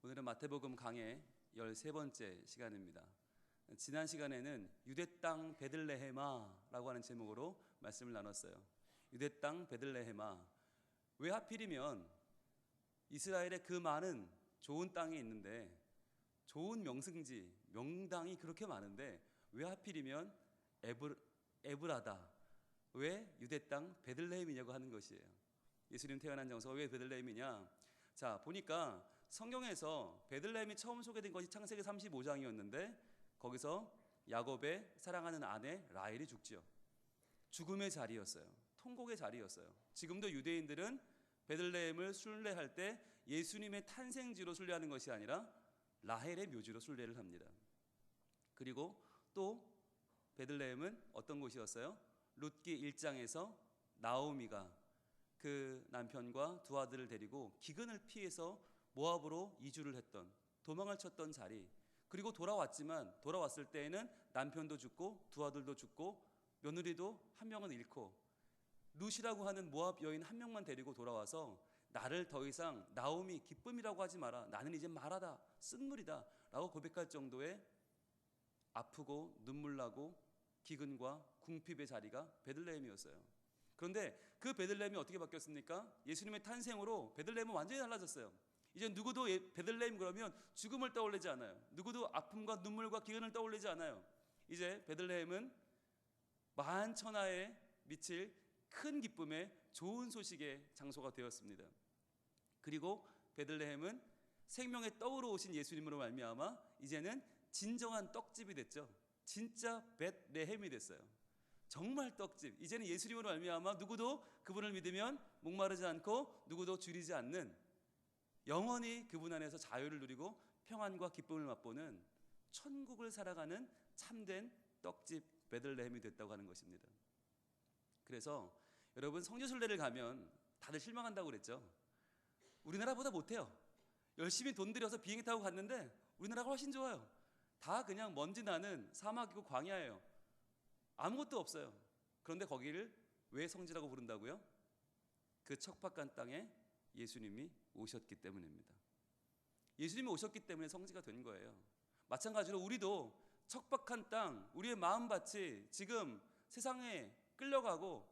오늘은 마태복음 강해 13번째 시간입니다. 지난 시간에는 유대 땅 베들레헴아라고 하는 제목으로 말씀을 나눴어요. 유대 땅 베들레헴아, 왜 하필이면 이스라엘의 그 많은 좋은 땅이 있는데, 좋은 명승지, 명당이 그렇게 많은데 왜 하필이면 에브라다, 왜 유대 땅 베들레헴이냐고 하는 것이에요. 예수님 태어난 장소가 왜 베들레헴이냐? 자, 보니까 성경에서 베들레헴이 처음 소개된 것이 창세기 35장이었는데 거기서 야곱의 사랑하는 아내 라헬이 죽지요. 죽음의 자리였어요. 통곡의 자리였어요. 지금도 유대인들은 베들레헴을 순례할 때 예수님의 탄생지로 순례하는 것이 아니라 라헬의 묘지로 순례를 합니다. 그리고 또 베들레헴은 어떤 곳이었어요? 룻기 1장에서 나오미가 그 남편과 두 아들을 데리고 기근을 피해서 모압으로 이주를 했던, 도망을 쳤던 자리, 그리고 돌아왔을 때에는 남편도 죽고 두 아들도 죽고 며느리도 한 명은 잃고 룻이라고 하는 모압 여인 한 명만 데리고 돌아와서 나를 더 이상 나오미 기쁨이라고 하지 마라, 나는 이제 말하다 쓴물이다 라고 고백할 정도의 아프고 눈물나고 기근과 궁핍의 자리가 베들레헴이었어요. 그런데 그 베들레헴이 어떻게 바뀌었습니까? 예수님의 탄생으로 베들레헴은 완전히 달라졌어요. 이제 누구도 베들레헴 그러면 죽음을 떠올리지 않아요. 누구도 아픔과 눈물과 기근을 떠올리지 않아요. 이제 베들레헴은 만천하에 미칠 큰 기쁨의 좋은 소식의 장소가 되었습니다. 그리고 베들레헴은 생명의 떡으로 오신 예수님으로 말미암아 이제는 진정한 떡집이 됐죠. 진짜 벳레헴이 됐어요. 정말 떡집. 이제는 예수님으로 말미암아 누구도 그분을 믿으면 목마르지 않고 누구도 줄이지 않는, 영원히 그분 안에서 자유를 누리고 평안과 기쁨을 맛보는 천국을 살아가는 참된 떡집 베들레헴이 됐다고 하는 것입니다. 그래서 여러분, 성지순례를 가면 다들 실망한다고 그랬죠. 우리나라보다 못해요. 열심히 돈 들여서 비행기 타고 갔는데 우리나라가 훨씬 좋아요. 다 그냥 먼지 나는 사막이고 광야예요. 아무것도 없어요. 그런데 거기를 왜 성지라고 부른다고요? 그 척박한 땅에 예수님이 오셨기 때문입니다. 예수님이 오셨기 때문에 성지가 된 거예요. 마찬가지로 우리도 척박한 땅, 우리의 마음밭이 지금 세상에 끌려가고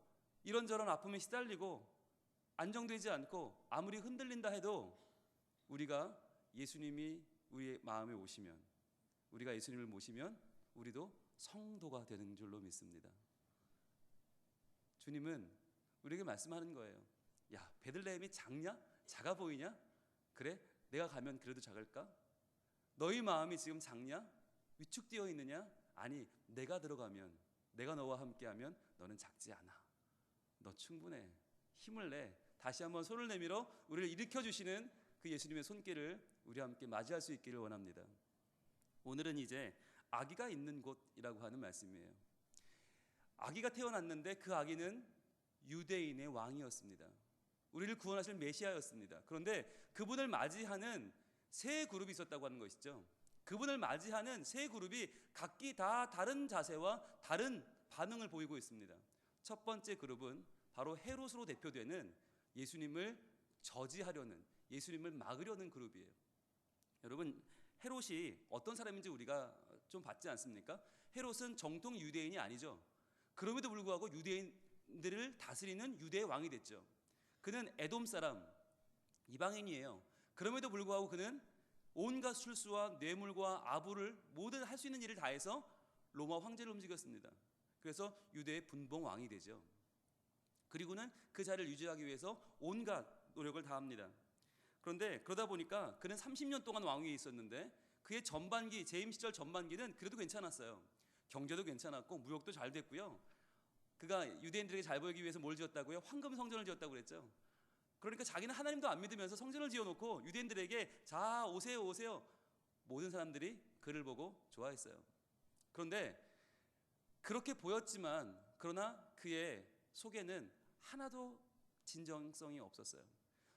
이런저런 아픔에 시달리고 안정되지 않고 아무리 흔들린다 해도 우리가 예수님이 우리의 마음에 오시면, 우리가 예수님을 모시면 우리도 성도가 되는 줄로 믿습니다. 주님은 우리에게 말씀하는 거예요. 야, 베들레헴이 작냐? 작아 보이냐? 그래? 내가 가면 그래도 작을까? 너희 마음이 지금 작냐? 위축되어 있느냐? 아니, 내가 들어가면, 내가 너와 함께하면 너는 작지 않아. 너 충분해. 힘을 내. 다시 한번 손을 내밀어 우리를 일으켜주시는 그 예수님의 손길을 우리와 함께 맞이할 수 있기를 원합니다. 오늘은 이제 아기가 있는 곳이라고 하는 말씀이에요. 아기가 태어났는데 그 아기는 유대인의 왕이었습니다. 우리를 구원하실 메시아였습니다. 그런데 그분을 맞이하는 세 그룹이 있었다고 하는 것이죠. 그분을 맞이하는 세 그룹이 각기 다 다른 자세와 다른 반응을 보이고 있습니다. 첫 번째 그룹은 바로 헤롯으로 대표되는 예수님을 저지하려는, 예수님을 막으려는 그룹이에요. 여러분, 헤롯이 어떤 사람인지 우리가 좀 봤지 않습니까? 헤롯은 정통 유대인이 아니죠. 그럼에도 불구하고 유대인들을 다스리는 유대의 왕이 됐죠. 그는 에돔 사람, 이방인이에요. 그럼에도 불구하고 그는 온갖 술수와 뇌물과 아부를 모든 할 수 있는 일을 다해서 로마 황제를 움직였습니다. 그래서 유대의 분봉 왕이 되죠. 그리고는 그 자리를 유지하기 위해서 온갖 노력을 다합니다. 그런데 그러다 보니까 그는 30년 동안 왕위에 있었는데 그의 전반기, 재임 시절 전반기는 그래도 괜찮았어요. 경제도 괜찮았고 무역도 잘 됐고요. 그가 유대인들에게 잘 보이기 위해서 뭘 지었다고요? 황금 성전을 지었다고 그랬죠. 그러니까 자기는 하나님도 안 믿으면서 성전을 지어놓고 유대인들에게 자, 오세요 오세요, 모든 사람들이 그를 보고 좋아했어요. 그런데 그렇게 보였지만 그러나 그의 속에는 하나도 진정성이 없었어요.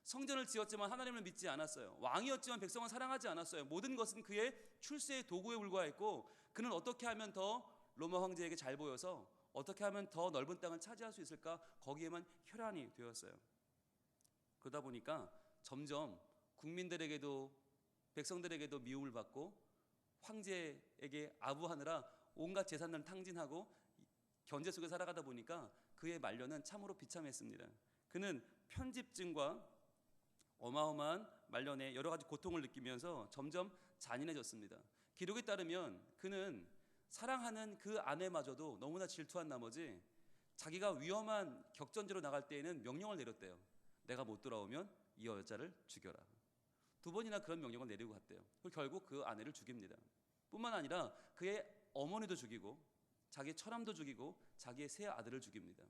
성전을 지었지만 하나님을 믿지 않았어요. 왕이었지만 백성을 사랑하지 않았어요. 모든 것은 그의 출세의 도구에 불과했고 그는 어떻게 하면 더 로마 황제에게 잘 보여서 어떻게 하면 더 넓은 땅을 차지할 수 있을까, 거기에만 혈안이 되었어요. 그러다 보니까 점점 국민들에게도 백성들에게도 미움을 받고 황제에게 아부하느라 온갖 재산을 탕진하고 견제 속에 살아가다 보니까 그의 말년은 참으로 비참했습니다. 그는 편집증과 어마어마한 말년에 여러 가지 고통을 느끼면서 점점 잔인해졌습니다. 기록에 따르면 그는 사랑하는 그 아내마저도 너무나 질투한 나머지 자기가 위험한 격전지로 나갈 때에는 명령을 내렸대요. 내가 못 돌아오면 이 여자를 죽여라. 2번이나 그런 명령을 내리고 갔대요. 결국 그 아내를 죽입니다. 뿐만 아니라 그의 어머니도 죽이고 자기의 처남도 죽이고 자기의 세 아들을 죽입니다.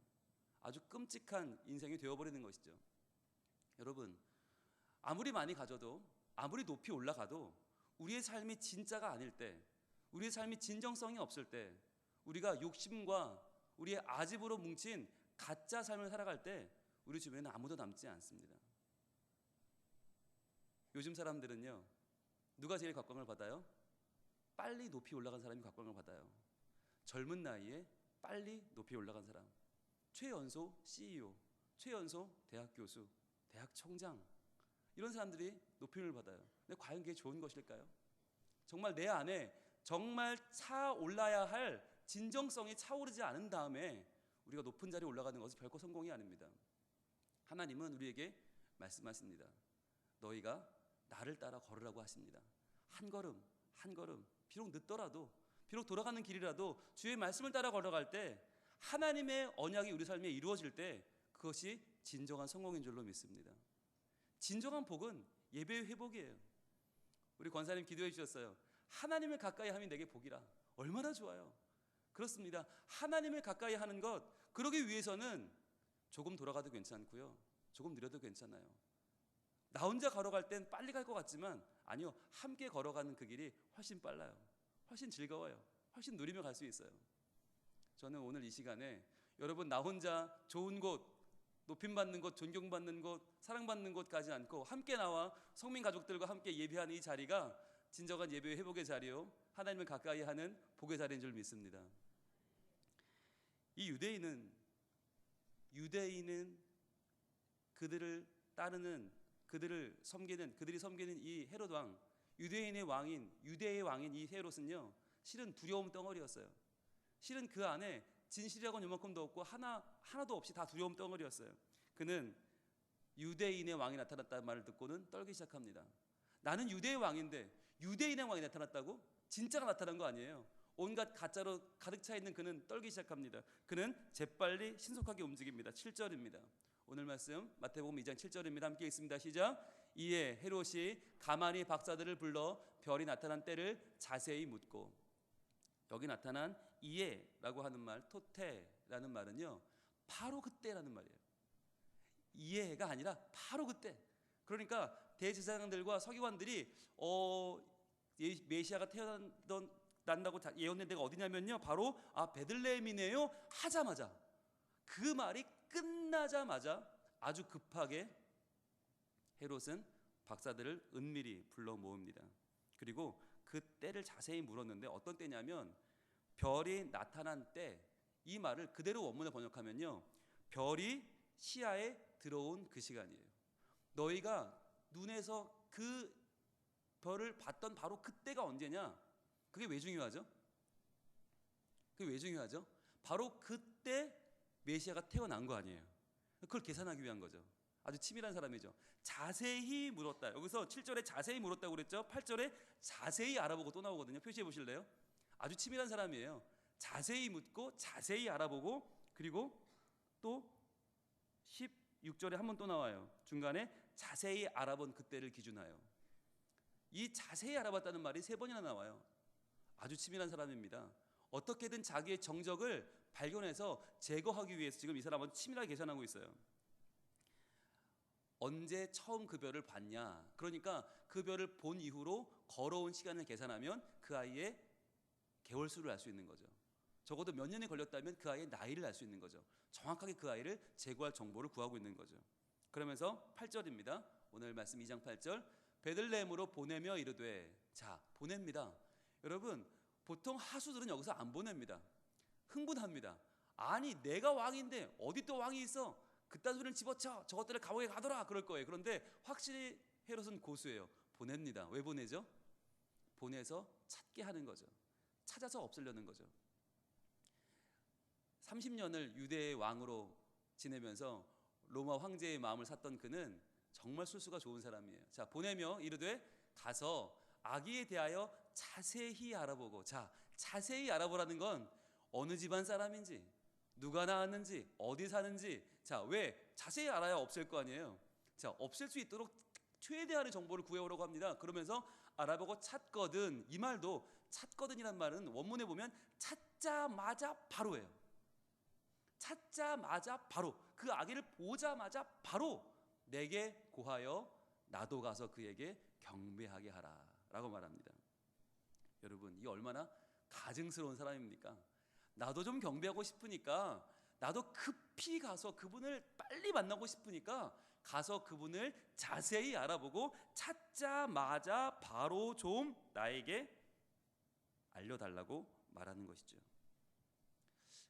아주 끔찍한 인생이 되어버리는 것이죠. 여러분, 아무리 많이 가져도 아무리 높이 올라가도 우리의 삶이 진짜가 아닐 때, 우리의 삶이 진정성이 없을 때, 우리가 욕심과 우리의 아집으로 뭉친 가짜 삶을 살아갈 때 우리 주변에는 아무도 남지 않습니다. 요즘 사람들은요, 누가 제일 각광을 받아요? 빨리 높이 올라간 사람이 각광을 받아요. 젊은 나이에 빨리 높이 올라간 사람, 최연소 CEO, 최연소 대학 교수, 대학 총장, 이런 사람들이 높임을 받아요. 근데 과연 그게 좋은 것일까요? 정말 내 안에 정말 차올라야 할 진정성이 차오르지 않은 다음에 우리가 높은 자리에 올라가는 것은 결코 성공이 아닙니다. 하나님은 우리에게 말씀하십니다. 너희가 나를 따라 걸으라고 하십니다. 한 걸음 한 걸음, 비록 늦더라도, 비록 돌아가는 길이라도 주의 말씀을 따라 걸어갈 때, 하나님의 언약이 우리 삶에 이루어질 때 그것이 진정한 성공인 줄로 믿습니다. 진정한 복은 예배의 회복이에요. 우리 권사님 기도해 주셨어요. 하나님을 가까이 하면 내게 복이라. 얼마나 좋아요. 그렇습니다. 하나님을 가까이 하는 것, 그러기 위해서는 조금 돌아가도 괜찮고요, 조금 느려도 괜찮아요. 나 혼자 걸어갈 땐 빨리 갈 것 같지만 아니요, 함께 걸어가는 그 길이 훨씬 빨라요. 훨씬 즐거워요. 훨씬 누리며 갈 수 있어요. 저는 오늘 이 시간에 여러분, 나 혼자 좋은 곳, 높임받는 곳, 존경받는 곳, 사랑받는 곳 가지 않고 함께 나와 성민 가족들과 함께 예배하는 이 자리가 진정한 예배의 회복의 자리요, 하나님을 가까이 하는 복의 자리인 줄 믿습니다. 이 유대인은 그들을 따르는, 그들이 섬기는 이 헤롯 왕, 유대의 왕인 이 헤롯은요, 실은 두려움 덩어리였어요. 실은 그 안에 진실이라고는 요만큼도 없고 하나도 없이 다 두려움 덩어리였어요. 그는 유대인의 왕이 나타났다는 말을 듣고는 떨기 시작합니다. 나는 유대의 왕인데 유대인의 왕이 나타났다고? 진짜가 나타난 거 아니에요. 온갖 가짜로 가득 차 있는 그는 떨기 시작합니다. 그는 재빨리 신속하게 움직입니다. 7절입니다. 오늘 말씀 마태복음 2장 7절입니다. 함께 읽습니다. 시작. 이에 헤롯이 가만히 박사들을 불러 별이 나타난 때를 자세히 묻고, 여기 나타난 이에라고 하는 말, 토테라는 말은요, 바로 그때라는 말이에요. 이에가 아니라 바로 그때. 그러니까 대제사장들과 서기관들이 메시아가 태어난다고 예언된 데가 어디냐면요, 바로 베들레헴이네요 하자마자, 그 말이 끝나자마자 아주 급하게 헤롯은 박사들을 은밀히 불러 모읍니다. 그리고 그 때를 자세히 물었는데 어떤 때냐면 별이 나타난 때, 이 말을 그대로 원문에 번역하면요, 별이 시야에 들어온 그 시간이에요. 너희가 눈에서 그 별을 봤던 바로 그때가 언제냐? 그게 왜 중요하죠? 바로 그때 메시아가 태어난 거 아니에요. 그걸 계산하기 위한 거죠. 아주 치밀한 사람이죠. 자세히 물었다. 여기서 7절에 자세히 물었다고 그랬죠. 8절에 자세히 알아보고 또 나오거든요. 표시해 보실래요? 아주 치밀한 사람이에요. 자세히 묻고 자세히 알아보고, 그리고 또 16절에 한 번 또 나와요. 중간에 자세히 알아본 그때를 기준하여. 이 자세히 알아봤다는 말이 3번이나 나와요. 아주 치밀한 사람입니다. 어떻게든 자기의 정적을 발견해서 제거하기 위해서 지금 이 사람은 치밀하게 계산하고 있어요. 언제 처음 그 별을 봤냐? 그러니까 그 별을 본 이후로 걸어온 시간을 계산하면 그 아이의 개월수를 알 수 있는 거죠. 적어도 몇 년이 걸렸다면 그 아이의 나이를 알 수 있는 거죠. 정확하게 그 아이를 제거할 정보를 구하고 있는 거죠. 그러면서 8절입니다. 오늘 말씀 2장 8절. 베들레헴으로 보내며 이르되. 자, 보냅니다. 여러분, 보통 하수들은 여기서 안 보냅니다. 흥분합니다. 아니, 내가 왕인데 어디 또 왕이 있어? 그딴 소리를 집어쳐. 저것들을 감옥에 가둬라. 그럴 거예요. 그런데 확실히 헤롯은 고수예요. 보냅니다. 왜 보내죠? 보내서 찾게 하는 거죠. 찾아서 없애려는 거죠. 30년을 유대의 왕으로 지내면서 로마 황제의 마음을 샀던 그는 정말 술수가 좋은 사람이에요. 자, 보내며 이르되 가서 아기에 대하여 자세히 알아보고, 자, 자세히 알아보라는 건 어느 집안 사람인지, 누가 낳았는지, 어디 사는지, 자, 왜 자세히 알아야 없앨 거 아니에요. 자, 없앨 수 있도록 최대한의 정보를 구해오라고 합니다. 그러면서 알아보고 찾거든, 이 말도 찾거든이란 말은 원문에 보면 찾자마자 바로예요. 찾자마자 바로, 그 아기를 보자마자 바로 내게 고하여 나도 가서 그에게 경배하게 하라 라고 말합니다. 여러분, 이 얼마나 가증스러운 사람입니까? 나도 좀 경배하고 싶으니까, 나도 급히 가서 그분을 빨리 만나고 싶으니까 가서 그분을 자세히 알아보고 찾자마자 바로 좀 나에게 알려달라고 말하는 것이죠.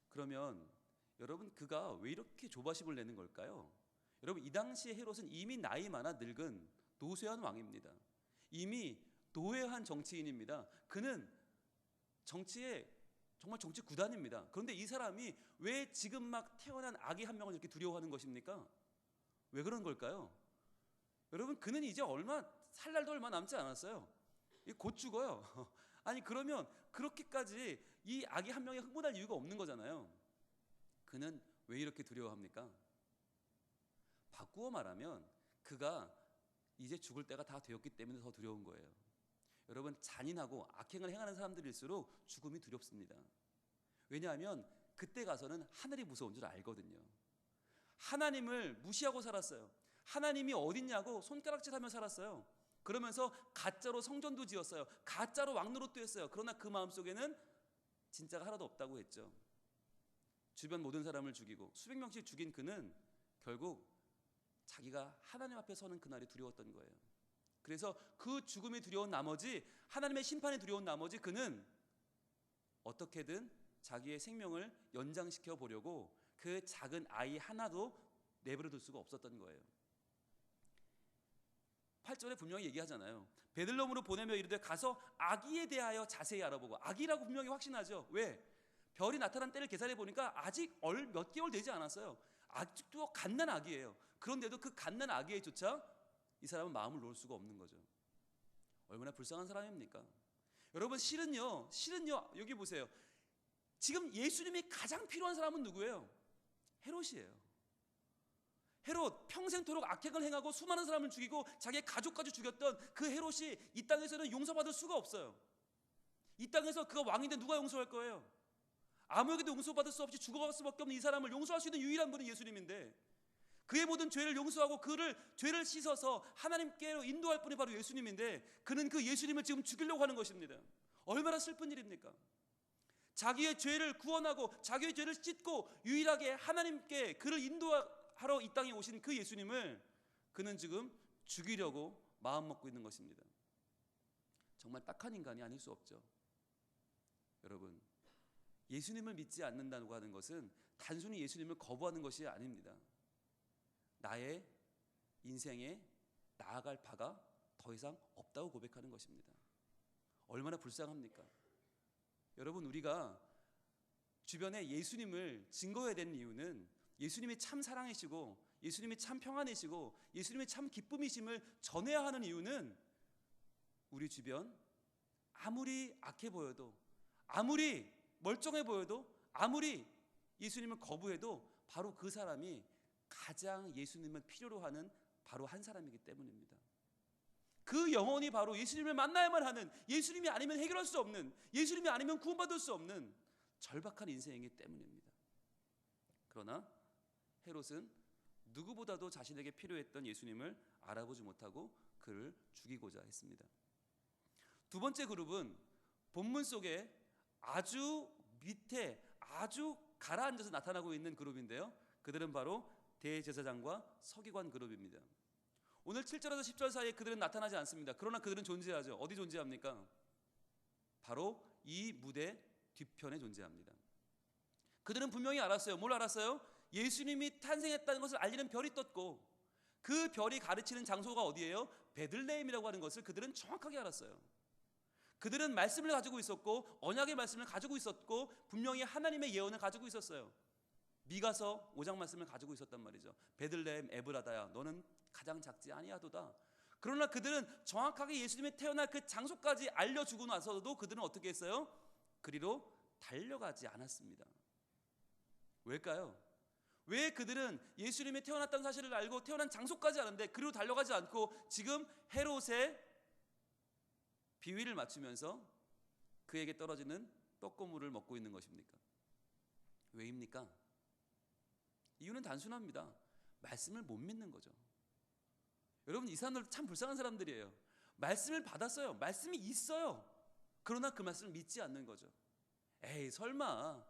그러면 여러분, 그가 왜 이렇게 조바심을 내는 걸까요? 여러분, 이 당시에 헤롯은 이미 나이 많아 늙은 노쇠한 왕입니다. 이미 노회한 정치인입니다. 그는 정치에 정말 정치 구단입니다. 그런데 이 사람이 왜 지금 막 태어난 아기 한 명을 이렇게 두려워하는 것입니까? 왜 그런 걸까요? 여러분, 그는 이제 살 날도 얼마 남지 않았어요. 곧 죽어요. 아니, 그러면 그렇게까지 이 아기 한 명에 흥분할 이유가 없는 거잖아요. 그는 왜 이렇게 두려워합니까? 바꾸어 말하면 그가 이제 죽을 때가 다 되었기 때문에 더 두려운 거예요. 여러분, 잔인하고 악행을 행하는 사람들일수록 죽음이 두렵습니다. 왜냐하면 그때 가서는 하늘이 무서운 줄 알거든요. 하나님을 무시하고 살았어요. 하나님이 어딨냐고 손가락질하며 살았어요. 그러면서 가짜로 성전도 지었어요. 가짜로 왕노릇도 했어요. 그러나 그 마음속에는 진짜가 하나도 없다고 했죠. 주변 모든 사람을 죽이고 수백 명씩 죽인 그는 결국 자기가 하나님 앞에 서는 그날이 두려웠던 거예요. 그래서 그 죽음이 두려운 나머지, 하나님의 심판이 두려운 나머지, 그는 어떻게든 자기의 생명을 연장시켜 보려고 그 작은 아이 하나도 내버려 둘 수가 없었던 거예요. 8절에 분명히 얘기하잖아요. 베들레헴으로 보내며 이르되 가서 아기에 대하여 자세히 알아보고. 아기라고 분명히 확신하죠. 왜? 별이 나타난 때를 계산해 보니까 아직 몇 개월 되지 않았어요. 아직도 갓난 아기예요. 그런데도 그 갓난 아기에조차 이 사람은 마음을 놓을 수가 없는 거죠. 얼마나 불쌍한 사람입니까? 여러분, 실은요 여기 보세요. 지금 예수님이 가장 필요한 사람은 누구예요? 헤롯이에요. 헤롯, 평생토록 악행을 행하고 수많은 사람을 죽이고 자기의 가족까지 죽였던 그 헤롯이 이 땅에서는 용서받을 수가 없어요. 이 땅에서 그가 왕인데 누가 용서할 거예요? 아무에게도 용서받을 수 없이 죽어갈 수밖에 없는 이 사람을 용서할 수 있는 유일한 분이 예수님인데, 그의 모든 죄를 용서하고 그를 죄를 씻어서 하나님께로 인도할 분이 바로 예수님인데, 그는 그 예수님을 지금 죽이려고 하는 것입니다. 얼마나 슬픈 일입니까? 자기의 죄를 구원하고 자기의 죄를 씻고 유일하게 하나님께 그를 인도하러 이 땅에 오신 그 예수님을 그는 지금 죽이려고 마음먹고 있는 것입니다. 정말 딱한 인간이 아닐 수 없죠. 여러분, 예수님을 믿지 않는다고 하는 것은 단순히 예수님을 거부하는 것이 아닙니다. 나의 인생에 나아갈 바가 더 이상 없다고 고백하는 것입니다. 얼마나 불쌍합니까? 여러분, 우리가 주변에 예수님을 증거해야 되는 이유는 예수님이 참 사랑이시고 예수님이 참 평안이시고 예수님이 참 기쁨이심을 전해야 하는 이유는 우리 주변 아무리 악해 보여도, 아무리 멀쩡해 보여도, 아무리 예수님을 거부해도 바로 그 사람이 가장 예수님을 필요로 하는 바로 한 사람이기 때문입니다. 그 영혼이 바로 예수님을 만나야만 하는, 예수님이 아니면 해결할 수 없는, 예수님이 아니면 구원받을 수 없는 절박한 인생이기 때문입니다. 그러나 헤롯은 누구보다도 자신에게 필요했던 예수님을 알아보지 못하고 그를 죽이고자 했습니다. 두 번째 그룹은 본문 속에 아주 밑에 아주 가라앉아서 나타나고 있는 그룹인데요, 그들은 바로 대제사장과 서기관 그룹입니다. 오늘 7절에서 10절 사이에 그들은 나타나지 않습니다. 그러나 그들은 존재하죠. 어디 존재합니까? 바로 이 무대 뒤편에 존재합니다. 그들은 분명히 알았어요. 뭘 알았어요? 예수님이 탄생했다는 것을 알리는 별이 떴고, 그 별이 가르치는 장소가 어디예요? 베들레헴이라고 하는 것을 그들은 정확하게 알았어요. 그들은 말씀을 가지고 있었고 언약의 말씀을 가지고 있었고 분명히 하나님의 예언을 가지고 있었어요. 미가서 5장 말씀을 가지고 있었단 말이죠. 베들레헴 에브라다야, 너는 가장 작지 아니하도다. 그러나 그들은 정확하게 예수님이 태어날 그 장소까지 알려주고 나서도 그들은 어떻게 했어요? 그리로 달려가지 않았습니다. 왜일까요? 왜 그들은 예수님이 태어났다는 사실을 알고 태어난 장소까지 아는데 그리로 달려가지 않고 지금 헤롯의 비위를 맞추면서 그에게 떨어지는 떡고물을 먹고 있는 것입니까? 왜입니까? 이유는 단순합니다. 말씀을 못 믿는 거죠. 여러분, 이 사람들 참 불쌍한 사람들이에요. 말씀을 받았어요. 말씀이 있어요. 그러나 그 말씀을 믿지 않는 거죠. 에이, 설마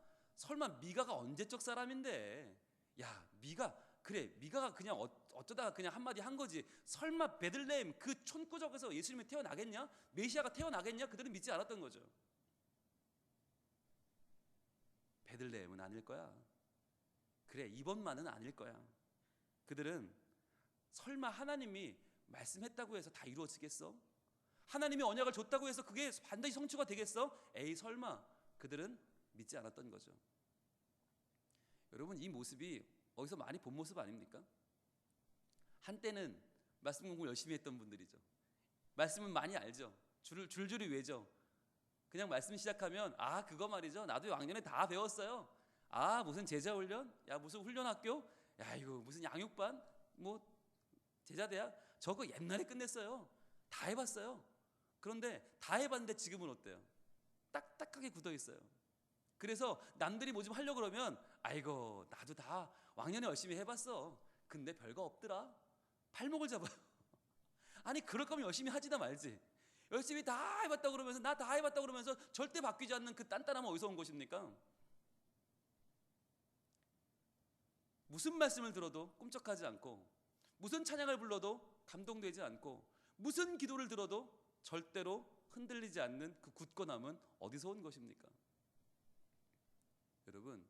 미가가 언제적 사람인데, 야, 미가가 그냥 어쩌다가 그냥 한마디 한 거지. 설마 베들레헴 그 촌구석에서 예수님이 태어나겠냐? 메시아가 태어나겠냐? 그들은 믿지 않았던 거죠. 베들레헴은 아닐 거야. 그래, 이번만은 아닐 거야. 그들은 설마 하나님이 말씀했다고 해서 다 이루어지겠어? 하나님이 언약을 줬다고 해서 그게 반드시 성취가 되겠어? 에이, 설마. 그들은 믿지 않았던 거죠. 여러분, 이 모습이 어디서 많이 본 모습 아닙니까? 한때는 말씀 공부를 열심히 했던 분들이죠. 말씀은 많이 알죠. 줄줄이 외죠. 그냥 말씀 시작하면 그거 말이죠. 나도 왕년에 다 배웠어요. 무슨 제자 훈련? 야, 무슨 훈련학교? 야, 이거 무슨 양육반? 뭐 제자대학? 저거 옛날에 끝냈어요. 다 해봤어요. 그런데 다 해봤는데 지금은 어때요? 딱딱하게 굳어 있어요. 그래서 남들이 뭐 좀 하려고 그러면 아이고, 나도 다 왕년에 열심히 해봤어. 근데 별거 없더라. 발목을 잡아요. 아니, 그럴 거면 열심히 하지나 말지. 열심히 다 해봤다고 그러면서 나 다 해봤다고 그러면서 절대 바뀌지 않는 그 단단함은 어디서 온 것입니까? 무슨 말씀을 들어도 꿈쩍하지 않고, 무슨 찬양을 불러도 감동되지 않고, 무슨 기도를 들어도 절대로 흔들리지 않는 그 굳건함은 어디서 온 것입니까? 여러분,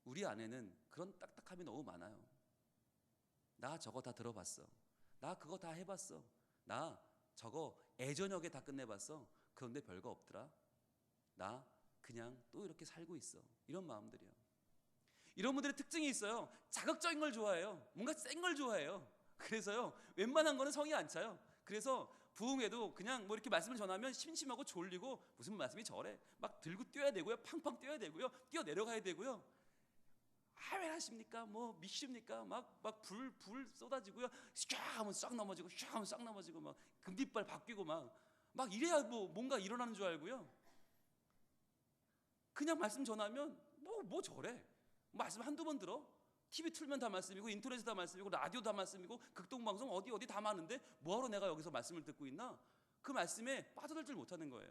우리 안에는 그런 딱딱함이 너무 많아요. 나 저거 다 들어봤어. 나 그거 다 해봤어. 나 저거 애저녁에 다 끝내봤어. 그런데 별거 없더라. 나 그냥 또 이렇게 살고 있어. 이런 마음들이요. 이런 분들의 특징이 있어요. 자극적인 걸 좋아해요. 뭔가 센 걸 좋아해요. 그래서요, 웬만한 거는 성이 안 차요. 그래서 부흥회도 그냥 뭐 이렇게 말씀을 전하면 심심하고 졸리고, 무슨 말씀이 저래, 막 들고 뛰어야 되고요, 팡팡 뛰어야 되고요, 뛰어 내려가야 되고요. 왜 하십니까? 뭐 미십니까? 막 불 쏟아지고요, 쫙 하면 싹 넘어지고, 쫙 하면 싹 넘어지고, 막 금빛발 바뀌고 막 이래야 뭐 뭔가 일어나는 줄 알고요. 그냥 말씀 전하면 뭐 저래, 말씀 한두 번 들어. TV 틀면 다 말씀이고, 인터넷에 다 말씀이고, 라디오 다 말씀이고, 극동방송 어디 다 많은데 뭐하러 내가 여기서 말씀을 듣고 있나? 그 말씀에 빠져들질 못하는 거예요.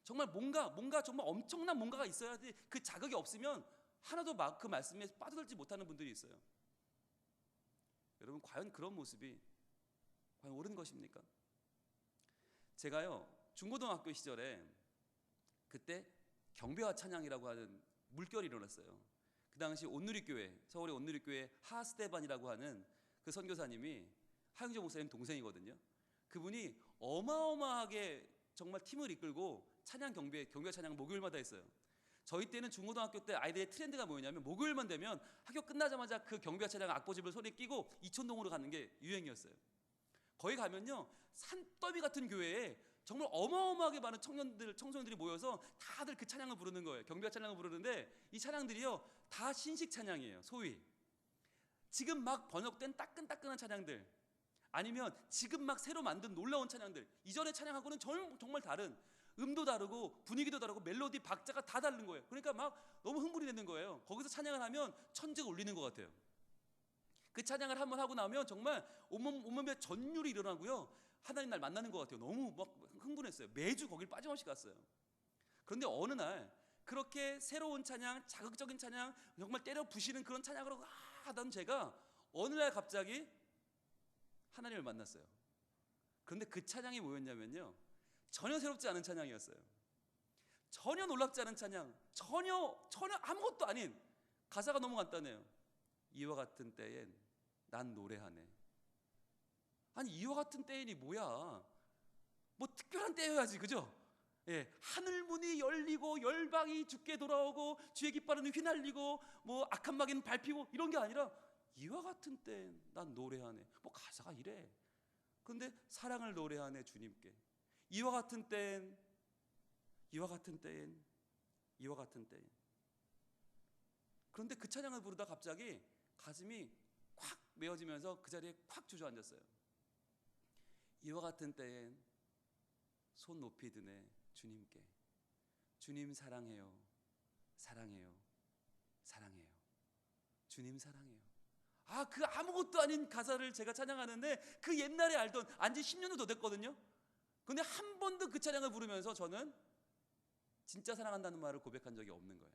정말 뭔가 정말 엄청난 뭔가가 있어야지. 그 자극이 없으면 하나도 막 그 말씀에 빠져들지 못하는 분들이 있어요. 여러분, 과연 그런 모습이 과연 옳은 것입니까? 제가요, 중고등학교 시절에 그때 경배와 찬양이라고 하는 물결이 일어났어요. 그 당시 온누리교회, 서울의 온누리교회 하스테반이라고 하는 그 선교사님이 하영조 목사님 동생이거든요. 그분이 어마어마하게 정말 팀을 이끌고 찬양 경배 찬양 목요일마다 했어요. 저희 때는 중고등학교 때 아이들의 트렌드가 뭐였냐면, 목요일만 되면 학교 끝나자마자 그 경배와 찬양 악보집을 손에 끼고 이촌동으로 가는 게 유행이었어요. 거기 가면요, 산더미 같은 교회에 정말 어마어마하게 많은 청소년들이 모여서 다들 그 찬양을 부르는 거예요. 경배와 찬양을 부르는데, 이 찬양들이요, 다 신식 찬양이에요. 소위 지금 막 번역된 따끈따끈한 찬양들, 아니면 지금 막 새로 만든 놀라운 찬양들. 이전의 찬양하고는 정말 다른, 음도 다르고 분위기도 다르고 멜로디 박자가 다 다른 거예요. 그러니까 막 너무 흥분이 되는 거예요. 거기서 찬양을 하면 천재가 울리는 것 같아요. 그 찬양을 한번 하고 나면 정말 온몸에 전율이 일어나고요, 하나님 날 만나는 것 같아요. 너무 막 흥분했어요. 매주 거길 빠짐없이 갔어요. 그런데 어느 날 그렇게 새로운 찬양, 자극적인 찬양, 정말 때려 부시는 그런 찬양으로 하던 제가 어느 날 갑자기 하나님을 만났어요. 그런데 그 찬양이 뭐였냐면요, 전혀 새롭지 않은 찬양이었어요. 전혀 놀랍지 않은 찬양, 전혀 아무것도 아닌, 가사가 너무 간단해요. 이와 같은 때엔 난 노래하네. 아니 이와 같은 때일이 뭐야? 뭐 특별한 때여야지, 그죠? 예, 하늘 문이 열리고 열방이 주께 돌아오고 주의 깃발은 휘날리고 뭐 악한 마귀는 밟히고 이런 게 아니라 이와 같은 때 난 노래하네. 뭐 가사가 이래. 근데 사랑을 노래하네 주님께. 이와 같은 때엔, 이와 같은 때엔, 이와 같은 때엔. 그런데 그 찬양을 부르다 갑자기 가슴이 콱 메어지면서 그 자리에 콱 주저앉았어요. 이와 같은 때엔 손 높이 드네 주님께. 주님 사랑해요, 사랑해요, 사랑해요. 주님 사랑해요. 아, 그 아무것도 아닌 가사를 제가 찬양하는데 그 옛날에 알던, 안지 10년도 더 됐거든요. 근데 한 번도 그 찬양을 부르면서 저는 진짜 사랑한다는 말을 고백한 적이 없는 거예요.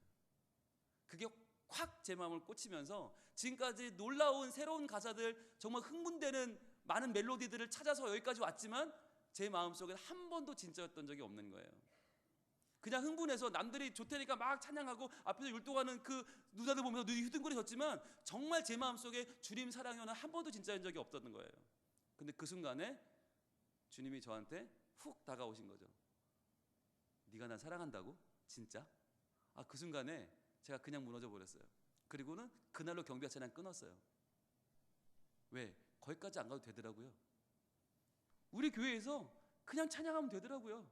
그게 확 제 마음을 꽂히면서 지금까지 놀라운 새로운 가사들, 정말 흥분되는 많은 멜로디들을 찾아서 여기까지 왔지만 제 마음속에 한 번도 진짜였던 적이 없는 거예요. 그냥 흥분해서 남들이 좋다니까 막 찬양하고 앞에서 율동하는 그 누나들 보면서 눈이 휴등거리셨지만 정말 제 마음속에 주님 사랑해요는 한 번도 진짜인 적이 없었던 거예요. 근데 그 순간에 주님이 저한테 훅 다가오신 거죠. 네가 날 사랑한다고? 진짜? 아, 그 순간에 제가 그냥 무너져 버렸어요. 그리고는 그날로 경배 찬양 끊었어요. 왜? 거기까지 안 가도 되더라고요. 우리 교회에서 그냥 찬양하면 되더라고요.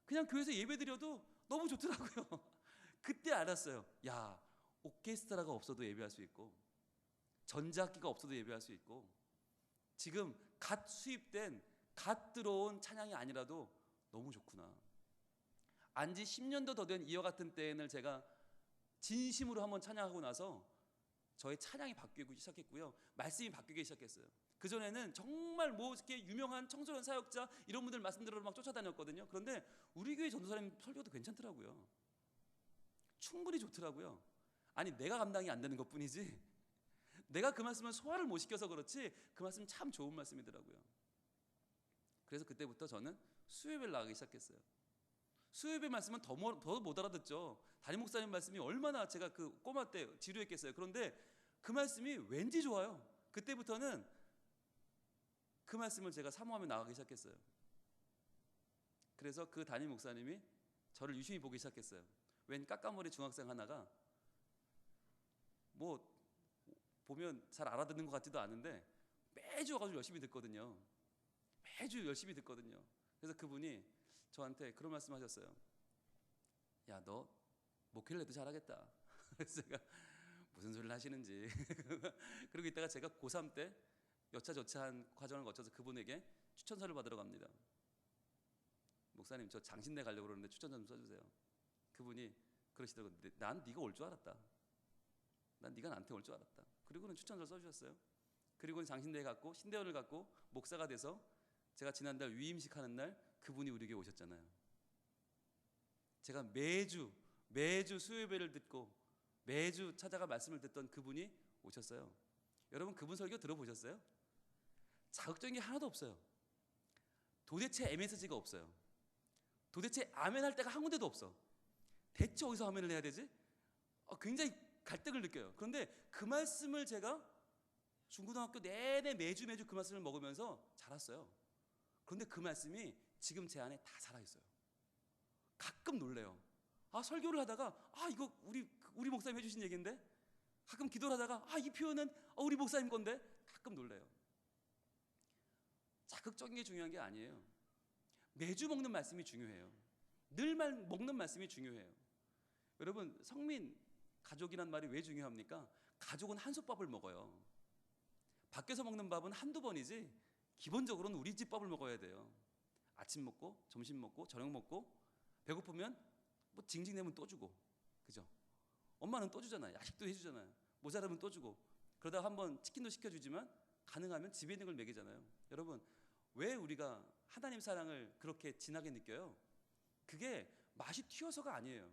그냥 교회에서 예배드려도 너무 좋더라고요. 그때 알았어요. 야, 오케스트라가 없어도 예배할 수 있고 전자악기가 없어도 예배할 수 있고 지금 갓 수입된 갓 들어온 찬양이 아니라도 너무 좋구나. 안지 10년도 더 된 이와 같은 때를 제가 진심으로 한번 찬양하고 나서 저의 찬양이 바뀌기 시작했고요. 말씀이 바뀌기 시작했어요. 그전에는 정말 뭐 이렇게 유명한 청소년 사역자 이런 분들 말씀 들으러 막 쫓아다녔거든요. 그런데 우리 교회 전도사님 설교도 괜찮더라고요. 충분히 좋더라고요. 아니 내가 감당이 안 되는 것뿐이지 내가 그 말씀을 소화를 못 시켜서 그렇지 그 말씀 참 좋은 말씀이더라고요. 그래서 그때부터 저는 수요예배를 나가기 시작했어요. 수요예배 말씀은 더 못 알아듣죠. 담임 목사님 말씀이 얼마나 제가 그 꼬마 때 지루했겠어요. 그런데 그 말씀이 왠지 좋아요. 그때부터는 그 말씀을 제가 사모하며 나가기 시작했어요. 그래서 그 담임 목사님이 저를 유심히 보기 시작했어요. 웬 까까머리 중학생 하나가 뭐 보면 잘 알아듣는 것 같지도 않은데 매주 와가지고 열심히 듣거든요. 매주 열심히 듣거든요. 그래서 그분이 저한테 그런 말씀 하셨어요. 야, 너 목회를 해도 잘하겠다. 그래서 제가 무슨 소리를 하시는지 그리고 이따가 제가 고3 때 여차저차한 과정을 거쳐서 그분에게 추천서를 받으러 갑니다. 목사님 저 장신대 가려고 그러는데 추천서 좀 써주세요. 그분이 그러시더라고요. 난 네가 올 줄 알았다. 난 네가 나한테 올 줄 알았다. 그리고는 추천서를 써주셨어요. 그리고는 장신대에 갔고 신대원을 갖고 목사가 돼서 제가 지난달 위임식 하는 날 그분이 우리 교회 오셨잖아요. 제가 매주 수요예배를 듣고 매주 찾아가 말씀을 듣던 그분이 오셨어요. 여러분 그분 설교 들어보셨어요? 자극적인 게 하나도 없어요. 도대체 MSG가 없어요. 도대체 아멘 할 때가 한 군데도 없어. 대체 어디서 아멘을 해야 되지? 굉장히 갈등을 느껴요. 그런데 그 말씀을 제가 중고등학교 내내 매주 그 말씀을 먹으면서 자랐어요. 그런데 그 말씀이 지금 제 안에 다 살아있어요. 가끔 놀래요. 설교를 하다가 이거 우리 목사님 해주신 얘기인데, 가끔 기도를 하다가 이 표현은 우리 목사님 건데, 가끔 놀래요. 자극적인 게 중요한 게 아니에요. 매주 먹는 말씀이 중요해요. 늘 먹는 말씀이 중요해요. 여러분 성민 가족이란 말이 왜 중요합니까? 가족은 한솥밥을 먹어요. 밖에서 먹는 밥은 한두 번이지 기본적으로는 우리 집 밥을 먹어야 돼요. 아침 먹고 점심 먹고 저녁 먹고 배고프면 뭐 징징대면 또 주고, 그죠? 엄마는 또 주잖아요. 야식도 해주잖아요. 모자라면 또 주고. 그러다가 한번 치킨도 시켜주지만 가능하면 집에 있는 걸 먹이잖아요. 여러분 왜 우리가 하나님 사랑을 그렇게 진하게 느껴요? 그게 맛이 튀어서가 아니에요.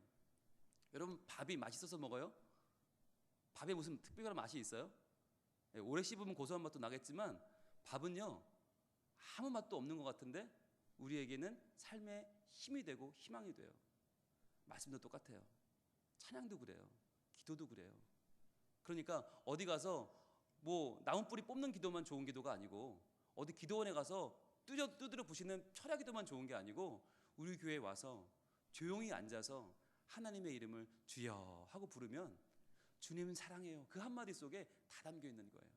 여러분 밥이 맛있어서 먹어요? 밥에 무슨 특별한 맛이 있어요? 오래 씹으면 고소한 맛도 나겠지만 밥은요 아무 맛도 없는 것 같은데 우리에게는 삶의 힘이 되고 희망이 돼요. 말씀도 똑같아요. 찬양도 그래요. 기도도 그래요. 그러니까 어디 가서 뭐 나무 뿌리 뽑는 기도만 좋은 기도가 아니고 어디 기도원에 가서 두드려 부시는 철야기도만 좋은 게 아니고 우리 교회에 와서 조용히 앉아서 하나님의 이름을 주여 하고 부르면 주님 사랑해요 그 한마디 속에 다 담겨 있는 거예요.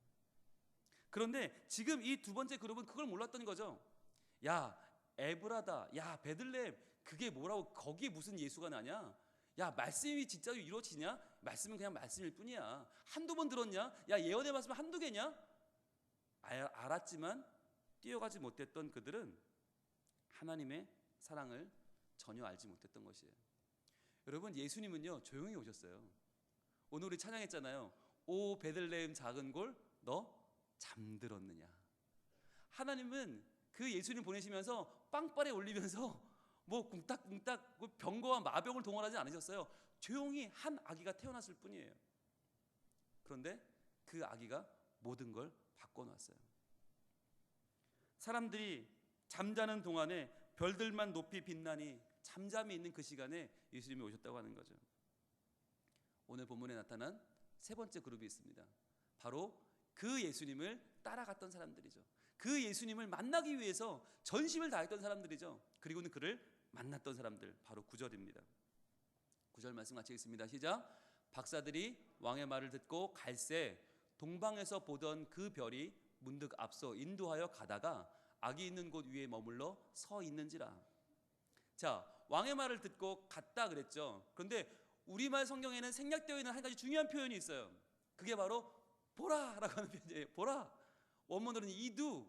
그런데 지금 이 두 번째 그룹은 그걸 몰랐던 거죠. 야 에브라다, 야 베들레헴, 그게 뭐라고, 거기에 무슨 예수가 나냐? 야 말씀이 진짜로 이루어지냐? 말씀은 그냥 말씀일 뿐이야. 한두 번 들었냐? 야 예언의 말씀 한두 개냐? 알았지만 뛰어가지 못했던 그들은 하나님의 사랑을 전혀 알지 못했던 것이에요. 여러분, 예수님은요 조용히 오셨어요. 오늘 우리 찬양했잖아요. 오 베들레헴 작은 골 너 잠들었느냐. 하나님은 그 예수님 보내시면서 빵빠레 올리면서 뭐 쿵딱쿵딱 병거와 마병을 동원하지 않으셨어요. 조용히 한 아기가 태어났을 뿐이에요. 그런데 그 아기가 모든 걸 바꿔놨어요. 사람들이 잠자는 동안에 별들만 높이 빛나니 잠잠히 있는 그 시간에 예수님이 오셨다고 하는 거죠. 오늘 본문에 나타난 세 번째 그룹이 있습니다. 바로 그 예수님을 따라갔던 사람들이죠. 그 예수님을 만나기 위해서 전심을 다했던 사람들이죠. 그리고는 그를 만났던 사람들, 바로 9절입니다. 9절 말씀 같이 읽습니다. 시작. 박사들이 왕의 말을 듣고 갈새 동방에서 보던 그 별이 문득 앞서 인도하여 가다가 아기 있는 곳 위에 머물러 서 있는지라. 자, 왕의 말을 듣고 갔다 그랬죠. 그런데 우리말 성경에는 생략되어 있는 한 가지 중요한 표현이 있어요. 그게 바로 보라라고 하는 표현이에요. 보라. 원문으로는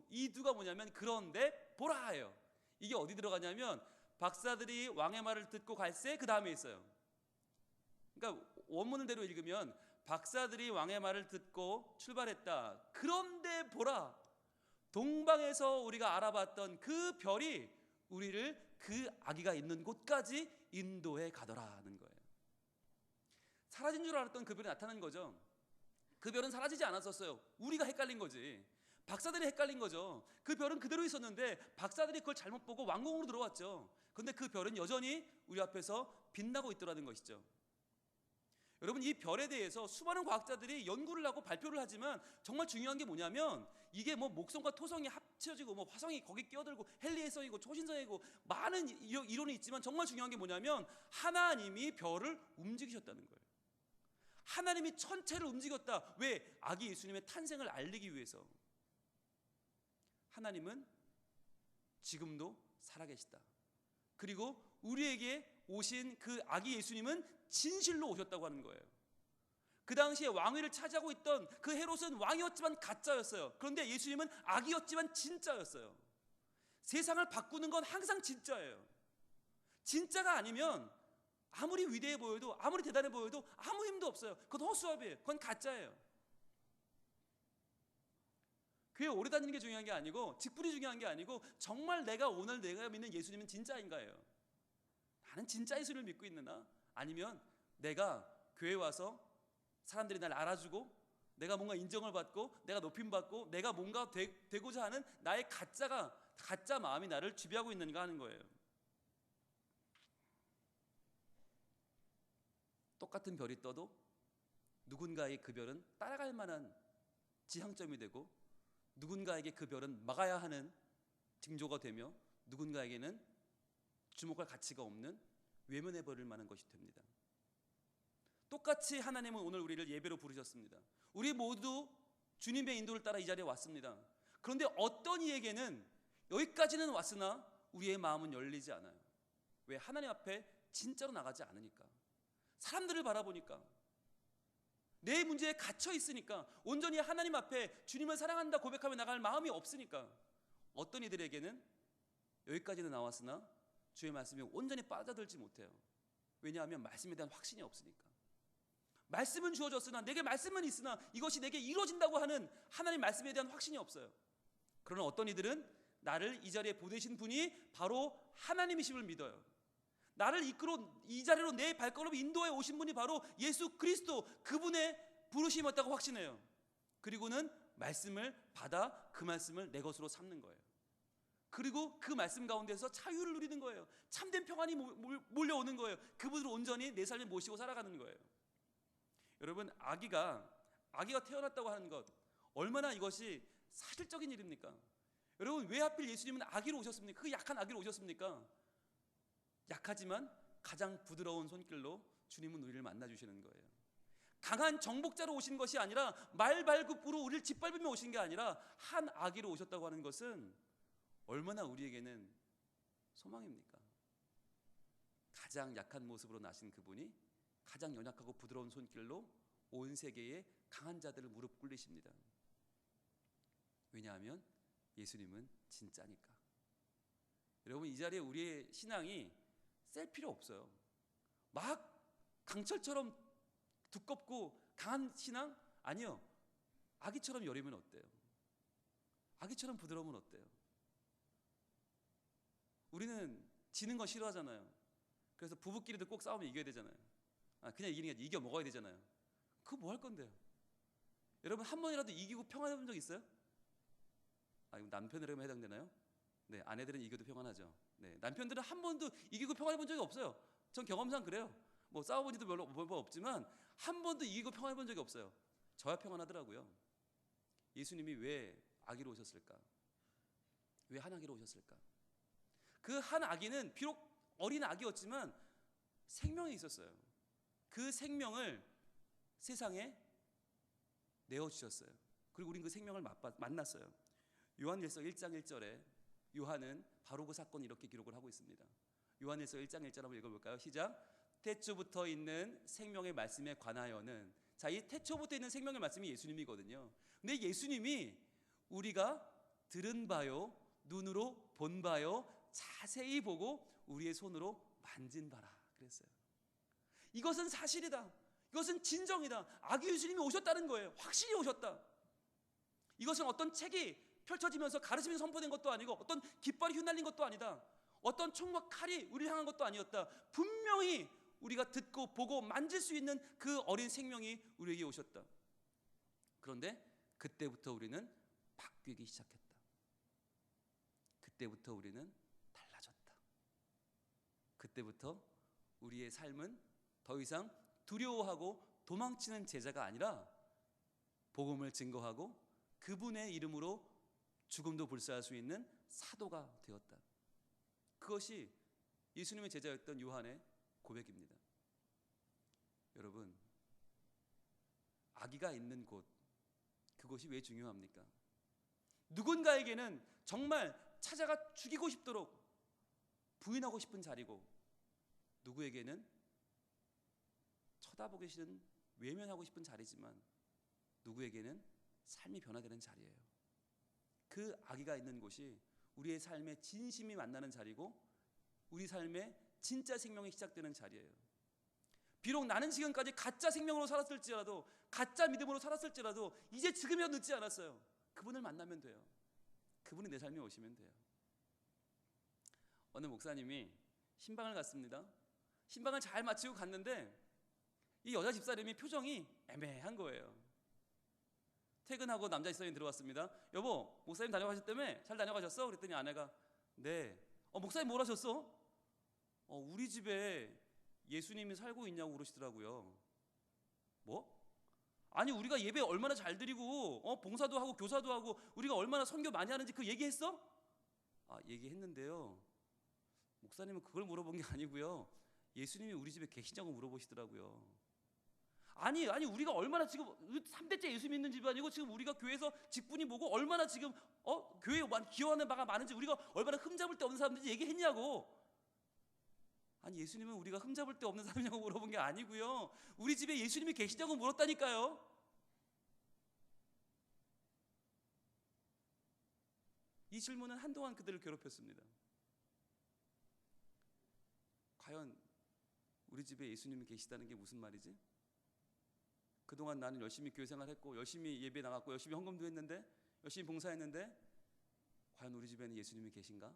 이두가 뭐냐면 그런데 보라예요. 이게 어디 들어가냐면 박사들이 왕의 말을 듣고 갈새 그 다음에 있어요. 그러니까 원문대로 읽으면 박사들이 왕의 말을 듣고 출발했다. 그런데 보라, 동방에서 우리가 알아봤던 그 별이 우리를 그 아기가 있는 곳까지 인도해 가더라는 거예요. 사라진 줄 알았던 그 별이 나타난 거죠. 그 별은 사라지지 않았었어요. 우리가 헷갈린 거지. 박사들이 헷갈린 거죠. 그 별은 그대로 있었는데 박사들이 그걸 잘못 보고 왕궁으로 들어왔죠. 그런데 그 별은 여전히 우리 앞에서 빛나고 있더라는 것이죠. 여러분, 이 별에 대해서 수많은 과학자들이 연구를 하고 발표를 하지만 정말 중요한 게 뭐냐면 이게 뭐 목성과 토성이 합쳐지고 뭐 화성이 거기 끼어들고 헬리에성이고 초신성이고 많은 이론이 있지만 정말 중요한 게 뭐냐면 하나님이 별을 움직이셨다는 거예요. 하나님이 천체를 움직였다. 왜? 아기 예수님의 탄생을 알리기 위해서. 하나님은 지금도 살아계시다. 그리고 우리에게 오신 그 아기 예수님은 진실로 오셨다고 하는 거예요. 그 당시에 왕위를 차지하고 있던 그 헤롯은 왕이었지만 가짜였어요. 그런데 예수님은 아기였지만 진짜였어요. 세상을 바꾸는 건 항상 진짜예요. 진짜가 아니면 아무리 위대해 보여도 아무리 대단해 보여도 아무 힘도 없어요. 그건 허수아비예요. 그건 가짜예요. 교회 오래 다니는 게 중요한 게 아니고 직분이 중요한 게 아니고 정말 오늘 내가 믿는 예수님은 진짜인가요? 나는 진짜 예수를 믿고 있느냐? 아니면 내가 교회 와서 사람들이 날 알아주고 내가 뭔가 인정을 받고 내가 높임받고 내가 뭔가 되고자 하는 나의 가짜 마음이 나를 지배하고 있는가 하는 거예요. 똑같은 별이 떠도 누군가의 그 별은 따라갈 만한 지향점이 되고 누군가에게 그 별은 막아야 하는 징조가 되며 누군가에게는 주목할 가치가 없는 외면해 버릴 만한 것이 됩니다. 똑같이 하나님은 오늘 우리를 예배로 부르셨습니다. 우리 모두 주님의 인도를 따라 이 자리에 왔습니다. 그런데 어떤 이에게는 여기까지는 왔으나 우리의 마음은 열리지 않아요. 왜? 하나님 앞에 진짜로 나가지 않으니까. 사람들을 바라보니까 내 문제에 갇혀 있으니까 온전히 하나님 앞에 주님을 사랑한다 고백하며 나갈 마음이 없으니까 어떤 이들에게는 여기까지는 나왔으나 주의 말씀이 온전히 빠져들지 못해요. 왜냐하면 말씀에 대한 확신이 없으니까. 말씀은 주어졌으나 내게 말씀은 있으나 이것이 내게 이루어진다고 하는 하나님 말씀에 대한 확신이 없어요. 그러나 어떤 이들은 나를 이 자리에 보내신 분이 바로 하나님이심을 믿어요. 나를 이끌어 이 자리로 내 발걸음을 인도해 오신 분이 바로 예수 그리스도, 그분의 부르심이었다고 확신해요. 그리고는 말씀을 받아 그 말씀을 내 것으로 삼는 거예요. 그리고 그 말씀 가운데서 자유를 누리는 거예요. 참된 평안이 몰려오는 거예요. 그분을 온전히 내 삶에 모시고 살아가는 거예요. 여러분, 아기가 태어났다고 하는 것 얼마나 이것이 사실적인 일입니까? 여러분, 왜 하필 예수님은 아기로 오셨습니까? 그 약한 아기로 오셨습니까? 약하지만 가장 부드러운 손길로 주님은 우리를 만나주시는 거예요. 강한 정복자로 오신 것이 아니라 말발굽으로 우리를 짓밟으며 오신 게 아니라 한 아기로 오셨다고 하는 것은 얼마나 우리에게는 소망입니까? 가장 약한 모습으로 나신 그분이 가장 연약하고 부드러운 손길로 온 세계의 강한 자들을 무릎 꿇리십니다. 왜냐하면 예수님은 진짜니까. 여러분, 이 자리에 우리의 신앙이 셀 필요 없어요. 막 강철처럼 두껍고 강한 신앙? 아니요. 아기처럼 여리면 어때요? 아기처럼 부드러우면 어때요? 우리는 지는 거 싫어하잖아요. 그래서 부부끼리도 꼭 싸우면 이겨야 되잖아요. 그냥 이기는 게 아니라 이겨 먹어야 되잖아요. 그거 뭐 할 건데요? 여러분, 한 번이라도 이기고 평안해 본 적 있어요? 이거 남편이라면 해당되나요? 네, 아내들은 이겨도 평안하죠. 네, 남편들은 한 번도 이기고 평안해 본 적이 없어요. 전 경험상 그래요. 뭐 싸워본 지도 별로 없지만 한 번도 이기고 평안해 본 적이 없어요. 저야 평안하더라고요. 예수님이 왜 아기로 오셨을까? 왜 한 아기로 오셨을까? 그 한 아기는 비록 어린 아기였지만 생명이 있었어요. 그 생명을 세상에 내어주셨어요. 그리고 우린 그 생명을 만났어요. 요한일서 1장 1절에 요한은 바로 그 사건을 이렇게 기록을 하고 있습니다. 요한일서 1장 1절 한번 읽어볼까요? 시작. 태초부터 있는 생명의 말씀에 관하여는, 자, 이 태초부터 있는 생명의 말씀이 예수님이거든요. 근데 예수님이 우리가 들은 바요, 눈으로 본 바요, 자세히 보고 우리의 손으로 만진 바라 그랬어요. 이것은 사실이다. 이것은 진정이다. 아기 예수님이 오셨다는 거예요. 확실히 오셨다. 이것은 어떤 책이 펼쳐지면서 가르침이 선포된 것도 아니고 어떤 깃발이 휘날린 것도 아니다. 어떤 총과 칼이 우리를 향한 것도 아니었다. 분명히 우리가 듣고 보고 만질 수 있는 그 어린 생명이 우리에게 오셨다. 그런데 그때부터 우리는 바뀌기 시작했다. 그때부터 우리는 달라졌다. 그때부터 우리의 삶은 더 이상 두려워하고 도망치는 제자가 아니라 복음을 증거하고 그분의 이름으로 죽음도 불사할 수 있는 사도가 되었다. 그것이 예수님의 제자였던 요한의 고백입니다. 여러분, 아기가 있는 곳, 그것이 왜 중요합니까? 누군가에게는 정말 찾아가 죽이고 싶도록 부인하고 싶은 자리고, 누구에게는 쳐다보기 싫은 외면하고 싶은 자리지만, 누구에게는 삶이 변화되는 자리예요. 그 아기가 있는 곳이 우리의 삶의 진심이 만나는 자리고 우리 삶의 진짜 생명이 시작되는 자리예요. 비록 나는 지금까지 가짜 생명으로 살았을지라도, 가짜 믿음으로 살았을지라도 이제 지금이라도 늦지 않았어요. 그분을 만나면 돼요. 그분이 내 삶에 오시면 돼요. 어느 목사님이 신방을 갔습니다. 신방을 잘 마치고 갔는데 이 여자 집사님이 표정이 애매한 거예요. 퇴근하고 남자 집사님이 들어왔습니다. 여보, 목사님 다녀가셨다며? 잘 다녀가셨어? 그랬더니 아내가 네. 목사님 뭘 하셨어? 우리 집에 예수님이 살고 있냐고 그러시더라고요. 뭐? 아니, 우리가 예배 얼마나 잘 드리고 봉사도 하고 교사도 하고 우리가 얼마나 선교 많이 하는지 그 얘기했어? 얘기했는데요, 목사님은 그걸 물어본 게 아니고요, 예수님이 우리 집에 계시냐고 물어보시더라고요. 아니 우리가 얼마나 지금 3대째 예수 믿는 집안이고 지금 우리가 교회에서 직분이 뭐고 얼마나 지금 교회에 기여하는 바가 많은지, 우리가 얼마나 흠잡을 데 없는 사람인지 얘기했냐고. 아니, 예수님은 우리가 흠잡을 데 없는 사람이냐고 물어본 게 아니고요, 우리 집에 예수님이 계시냐고 물었다니까요. 이 질문은 한동안 그들을 괴롭혔습니다. 과연 우리 집에 예수님이 계시다는 게 무슨 말이지? 그동안 나는 열심히 교회 생활했고 열심히 예배 나갔고 열심히 헌금도 했는데 열심히 봉사했는데 과연 우리 집에는 예수님이 계신가?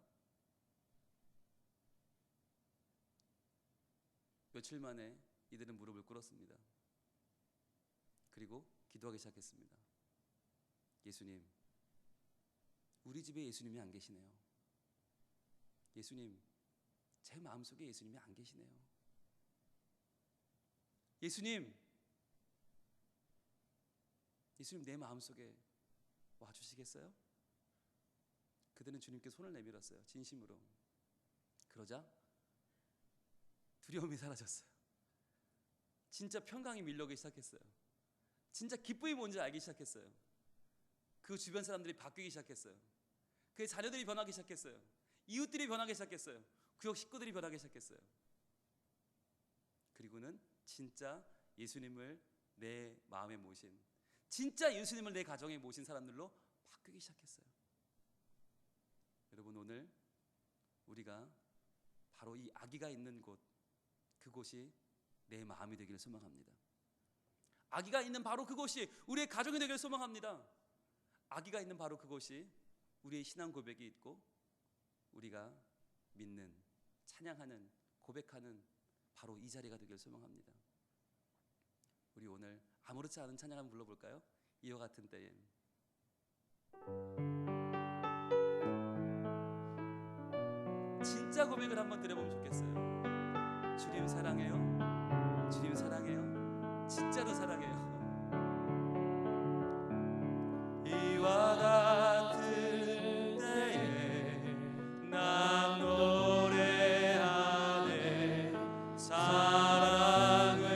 며칠 만에 이들은 무릎을 꿇었습니다. 그리고 기도하기 시작했습니다. 예수님, 우리 집에 예수님이 안 계시네요. 예수님, 제 마음속에 예수님이 안 계시네요. 예수님 내 마음속에 와주시겠어요? 그들은 주님께 손을 내밀었어요. 진심으로. 그러자 두려움이 사라졌어요. 진짜 평강이 밀려오기 시작했어요. 진짜 기쁨이 뭔지 알기 시작했어요. 그 주변 사람들이 바뀌기 시작했어요. 그의 자녀들이 변하기 시작했어요. 이웃들이 변하기 시작했어요. 구역 식구들이 변하기 시작했어요. 그리고는 진짜 예수님을 내 마음에 모신, 진짜 예수님을 내 가정에 모신 사람들로 바뀌기 시작했어요. 여러분, 오늘 우리가 바로 이 아기가 있는 곳, 그곳이 내 마음이 되기를 소망합니다. 아기가 있는 바로 그곳이 우리의 가정이 되기를 소망합니다. 아기가 있는 바로 그곳이 우리의 신앙 고백이 있고 우리가 믿는, 찬양하는, 고백하는 바로 이 자리가 되기를 소망합니다. 우리 오늘 아무렇지 않은 찬양 한번 불러볼까요? 이와 같은 때엔. 진짜 고백을 한번 드려보면 좋겠어요. 주님 사랑해요. 주님 사랑해요. 진짜로 사랑해요. 이와 같은 때에 난 노래하네. 사랑을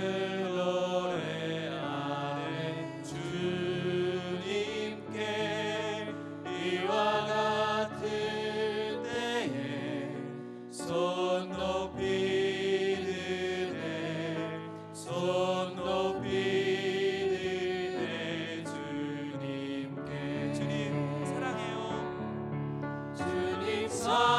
노래하네. 주님께 이와 같은 때에 손 높이 드네. 손 높이 드네. 주님께. 주님 사랑해요. 주님 사랑해요.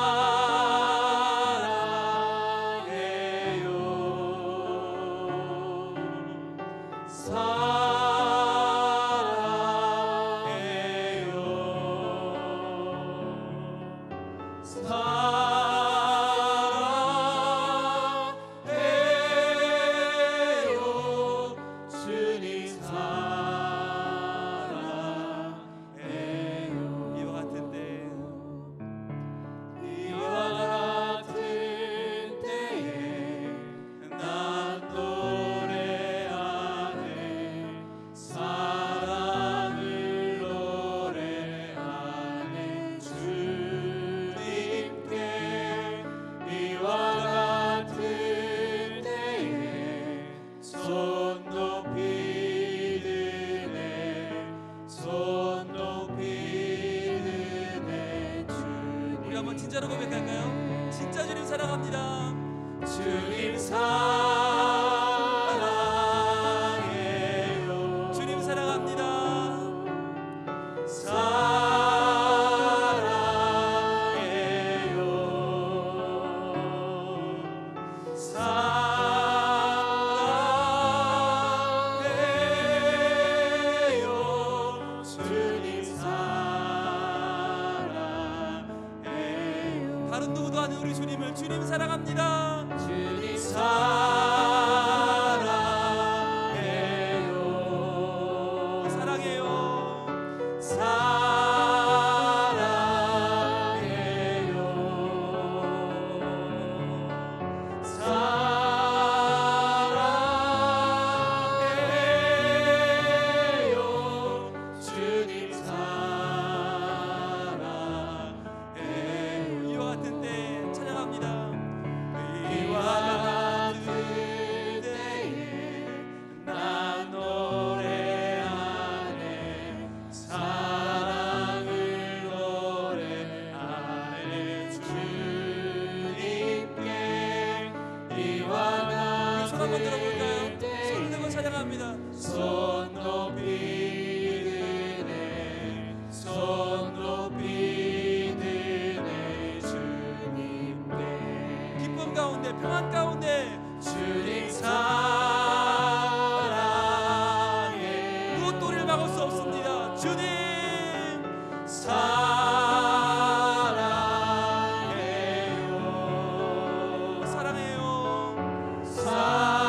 진짜로 고백할까요? 진짜 주님 사랑합니다. 주님 사랑해요. 주님 사랑합니다. 사랑해요. 사랑해요. 주님 사랑해요. 다른 누구도 아닌 우리 주님을 주님 사랑합니다. 주님 사랑해요. 사랑해요. 사랑해요. 사랑해요. 주님 사랑해요. 이와 같은 때 찬양합니다. 이와 같은 때에 난 노래하네. 사랑을 노래하네. 주님께 이와 같은 손 한번 들어볼까요? 손 들고 찬양합니다. 손 높이 드네. 손 높이 드네. 주님께 기쁨 가운데, 평안 가운데 주님 사랑해. 무엇도 우리를 막을 수 없습니다. 주님 사랑해요. 사랑해요. 사랑해요.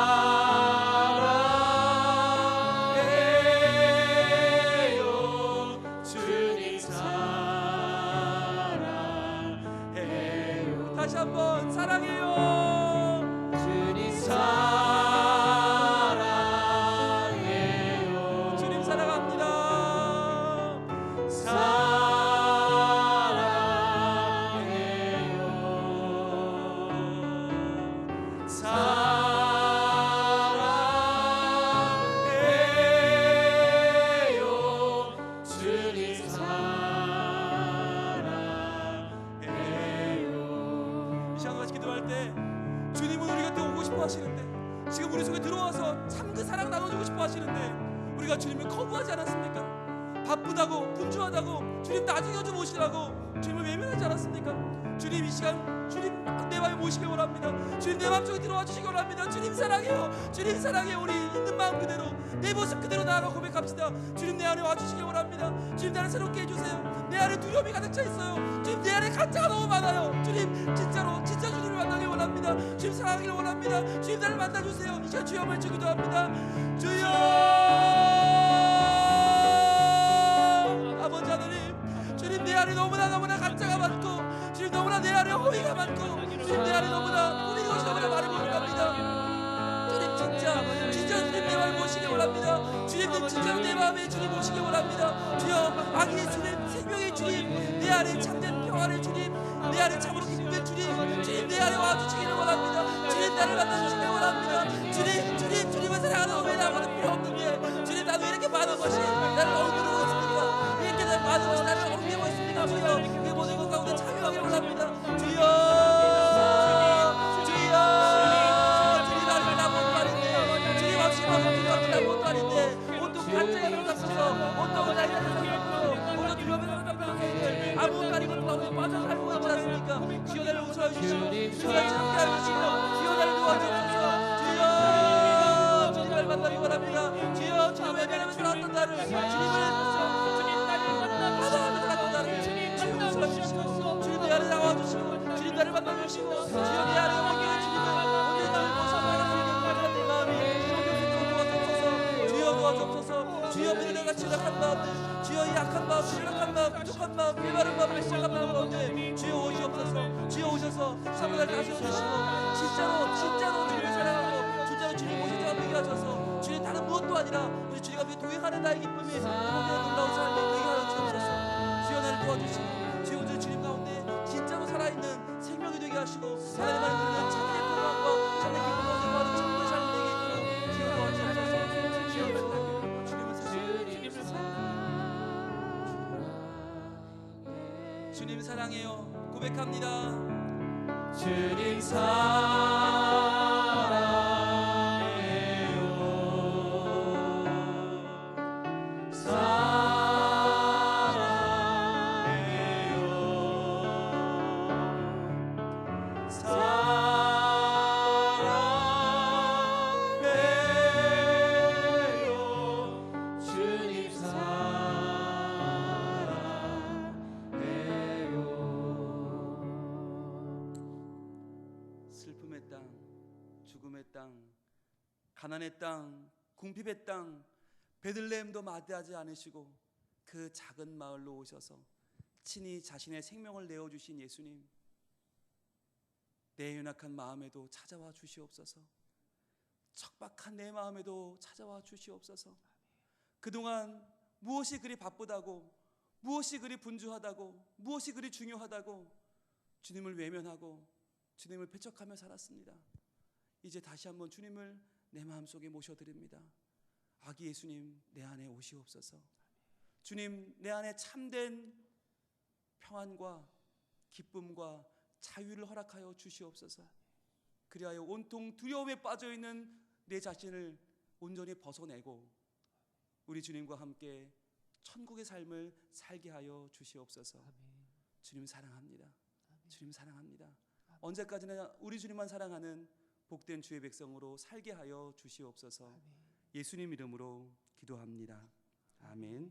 주님 사랑해요. 다시 한번 사랑해요. 주님 사랑해요. 주님 사랑합니다. 사랑해요. 사랑해요. 주님 사랑해요. 이 시간 같이 기도할 때 주님은 우리 곁에 오고 싶어 하시는데, 지금 우리 속에 들어와서 참 그 사랑 나눠주고 싶어 하시는데, 우리가 주님을 거부하지 않았습니까? 바쁘다고 분주하다고 주님 나중에 좀 오시라고 주님을 외면하지 않았습니까? 주님 이 시간 주님 내 마음에 모시길 원합니다. 주님 내 마음속에 들어와 주시기 원합니다. 주님 사랑해요. 주님 사랑해요. 우리 있는 마음 그대로 내 모습 그대로 나아가 고백합시다. 주님 내 안에 와주시기 원합니다. 주님 나를 새롭게 해주세요. 내 안에 두려움이 가득 차 있어요. 주님 내 안에 가짜가 너무 많아요. 주님 진짜로 진짜 주님을 만나길 원합니다. 주님 사랑하길 원합니다. 주님 나를 만나주세요. 이 시간 주여 외치기도 합니다. 주여 아버지 하나님, 주님 내 안에 너무나 가짜가 많고, 주님 너무나 내 안에 허위가 많고, 주님 내 안에 너무나 꾸미는 것이 너무나 많이 보입니다. 주님 진짜 주님 내 마음에 모시기 원합니다. 주님은 진짜로 내 마음에 주님 모시기 원합니다. 주여 아기의 주님, 생명의 주님, 내 안에 참된 평안의 주님, 내 안에 참으로 기쁨의 주님, 주님 내 안에 와주시기를 원합니다. 주님 나를 만나주시기를 원합니다. 주님을 사랑하는 왜 나보다 필요 없는데, 주님 나도 이렇게 많은 것이 나를 엉두르고 있습니까? 이렇게 많은 것이 나를 엉기고 있습니까? 주여 그 모든 것 가운데 참여하기를 원합니다. 주여 주님 나를 아무것도 아닌데, 주님 없이 아무것도 아닌데, 온통 가짜에 사로잡혀서, 온통 나이에 사로잡혀서, 온통 두려움에 사로잡혀서 아무것도 아닌 것도 너무 빠져 살고 있지 않습니까? 주여 나를 웃어해 주시고, 주여 나를 참게 하여 주시고, 주여 나를 도와주옵소서. 주여 주님을 만나기 원합니다. 주여 주님 외면하면서 살았던 나를, 주님을 받아가면서 살았던 나를 주님 웃어해 주시고, 주님 내 안에 나와주시고, 주님 나를 만나주시고, 주여 내 안에 오기를 주님을 오늘 나를 모셔봐라. 내 마음이 주여 도와주옵소서. 주여 믿는 같이 약한 마음들, 주여 이 약한 마음, 실력한 마음, 부족한 마음, 메마른 마음, 불쌍한 마음 가운데 주여 오시옵소서. 주여 오셔서 사무날 다스려 주시고, 진짜로 주님을 사랑하고 진짜로 주님 모신 자가 되게 하셔서, 주님 다른 무엇도 아니라 우리 주님과 함께 동행하는 나의 기쁨이 이번에 놀라운 삶이 되게 하여 주옵소서. 주여 나를 도와주시고, 주여 오늘 주님 가운데 진짜로 살아있는 생명이 되게 하시고, 하나님 말을 듣는 참된 평안과 참된 기쁨과 생활하는 참된 삶이 되게 있도록 주여 도와주옵소서. 주님 사랑해요. 고백합니다. 주님 사랑해요. 주님 슬픔의 땅, 죽음의 땅, 가난의 땅, 궁핍의 땅, 베들레헴도 마다하지 않으시고 그 작은 마을로 오셔서 친히 자신의 생명을 내어주신 예수님, 내 연약한 마음에도 찾아와 주시옵소서. 척박한 내 마음에도 찾아와 주시옵소서. 그동안 무엇이 그리 바쁘다고, 무엇이 그리 분주하다고, 무엇이 그리 중요하다고 주님을 외면하고 주님을 배척하며 살았습니다. 이제 다시 한번 주님을 내 마음속에 모셔드립니다. 아기 예수님 내 안에 오시옵소서. 주님 내 안에 참된 평안과 기쁨과 자유를 허락하여 주시옵소서. 그리하여 온통 두려움에 빠져있는 내 자신을 온전히 벗어내고 우리 주님과 함께 천국의 삶을 살게 하여 주시옵소서. 주님 사랑합니다. 주님 사랑합니다. 언제까지나 우리 주님만 사랑하는 복된 주의 백성으로 살게 하여 주시옵소서. 예수님 이름으로 기도합니다. 아멘.